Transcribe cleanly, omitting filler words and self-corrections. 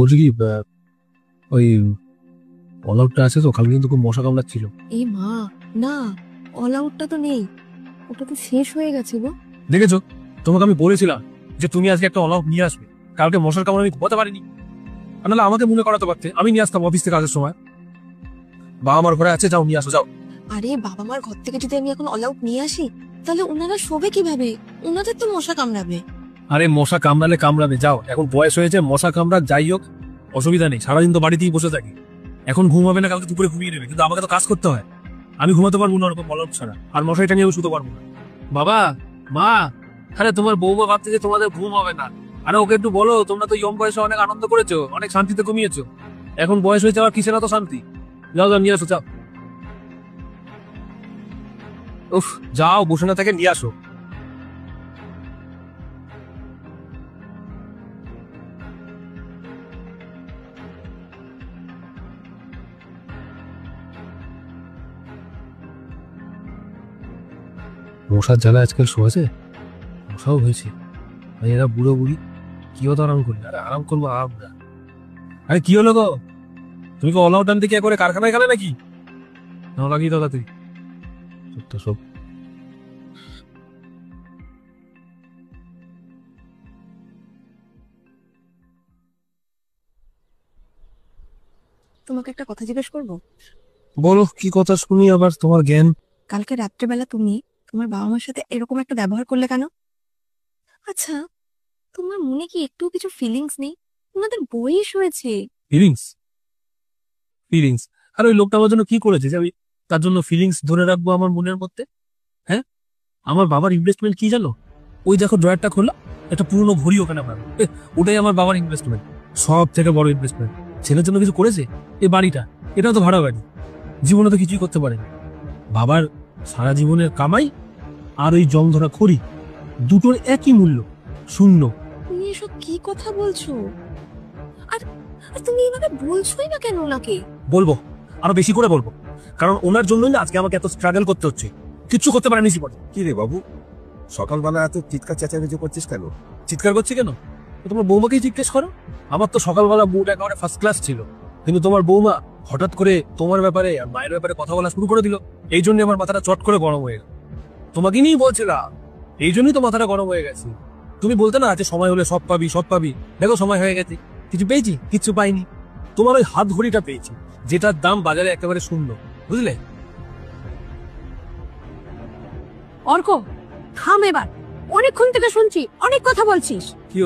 বলছি কি ওই অল আউটটা আছে তো, কালকে কিন্তু খুব মশা কামড়াচ্ছিল। এই মা, না, অল আউটটা তো নেই, ওটা তো শেষ হয়ে গেছে গো। দেখেছো, তোমাকে আমি বলেছিলাম যে তুমি আজকে একটা অল আউট নিয়ে আসবে। কালকে মশার কামড় আমি ঘুমাতে পারিনি, আর নাহলে আমাকে মনে করাতে পারতে, আমি নিয়ে আসতাম অফিস থেকে আসার সময়। বাবা আমার ঘরে আছে, যাও নিয়ে আসো যাও। আরে বাবা মার ঘর থেকে যদি আমি এখন অল আউট নিয়ে আসি, তাহলে ওনারা শোবে কিভাবে? ওনাদের তো মশা কামড়াবে। আরে মশা কামড়ালে কামড়াবে, যাও, এখন বয়স হয়েছে, মশা কামড়াক যাই হোক অসুবিধা নেই, সারাদিন তো বাড়িতেই বসে থাকি। এখন ঘুমাবে না, কালকে দুপুরে ঘুমিয়ে নেবে, কিন্তু আমাকে তো কাজ করতে হয়। আমি ঘুমাতে পারবো না ওরকম অল আউট ছাড়া, আর মশাইটা নিয়েও শুতে পারবো না। বাবা, মা, আরে তোমার বৌমা ভাবছে যে তোমাদের ঘুম হবে না। আরে ওকে একটু বলো, তোমরা তো ইয়ং বয়সে অনেক আনন্দ করেছো, অনেক শান্তিতে ঘুমিয়েছো, এখন বয়স হয়েছে আবার কিসের এত শান্তি? যাও যাও নিয়ে আসো যাও। উফ, যাও, বসে না থেকে নিয়ে আসো। মশার জ্বালা আজকাল শোয়েছে, মশাও হয়েছে। আর এরা বুড়ো বুড়ি, কি হতো আরাম করি, আরে আরাম করবো আমরা। আরে কি হলো গো, তুমি কি অল আউট আনতে কি করে কারখানায় গেলে নাকি? না লাগিয়ে দাও তুই, তো সব। তোমাকে একটা কথা জিজ্ঞেস করবো? বলো, কি কথা শুনি আবার তোমার জ্ঞান। কালকে রাত্রেবেলা তুমি তোমার বাবা মার সাথে এরকম একটা ব্যবহার করলে কেন? আচ্ছা, তোমার মনে কি একটু কিছু ফিলিংস নেই? ওনাদের বয়স হয়েছে। ফিলিংস? ফিলিংস? আর ওই লোকটা আমার জন্য কি করেছে যে আমি তার জন্য ফিলিংস ধরে রাখবো আমার মনের মধ্যে? হ্যাঁ, আমার বাবার ইনভেস্টমেন্ট কি জানো? ওই দেখো ড্রয়ারটা খোলা, একটা পুরনো ঘড়ি ওখানে পাবে, ওটাই আমার বাবার ইনভেস্টমেন্ট, সব থেকে বড় ইনভেস্টমেন্ট। ছেলের জন্য কিছু করেছে? এই বাড়িটা, এটাও তো ভাড়া বাড়ি, জীবনে তো কিছুই করতে পারেনি। বাবার সারা জীবনের কামাই আর ওই জং ধরা খড়ি, দুটোর একই মূল্য, শূন্য। তুমি এসব কি কথা বলছো? আর আর তুমি এইভাবে বলছোই না কেন ওনাকে? বলবো, আরো বেশি করে বলবো, কারণ ওনার জন্যই না আজকে আমাকে এত স্ট্রাগল করতে হচ্ছে। কিচ্ছু করতে পারেনি জীবনে। কি রে বাবু, সকালবেলা এত চিৎকার চেঁচামেচি করছিস কেন? চিৎকার করছি কেন? তো তোমার বৌমাকেই জিজ্ঞেস করো। আমার তো সকালবেলা মুড একেবারে ফার্স্ট ক্লাস ছিল, কিন্তু তোমার বৌমা হঠাৎ করে তোমার ব্যাপারে আর মায়ের ব্যাপারে কথা বলা শুরু করে দিল। এই জন্য আমার মাথাটা চট করে গরম হয়ে গেল। তোমাকে নিয়েই বলছিলাম, এই জন্যই তো মাথাটা গরম হয়ে গেছে। তুমি বলতে না যে সময় হলে সব পাবি সব পাবি, দেখো সময় হয়ে গেছে, কিছু পেয়েছি? কিচ্ছু পাইনি। তোমার ওই হাত ঘড়িটা পেয়েছি, যেটার দাম বাজারে একেবারে শূন্য, বুঝলে? অর্ক, থাম এবার, অনেকক্ষণ থেকে শুনছি, অনেক কথা বলছিস। কি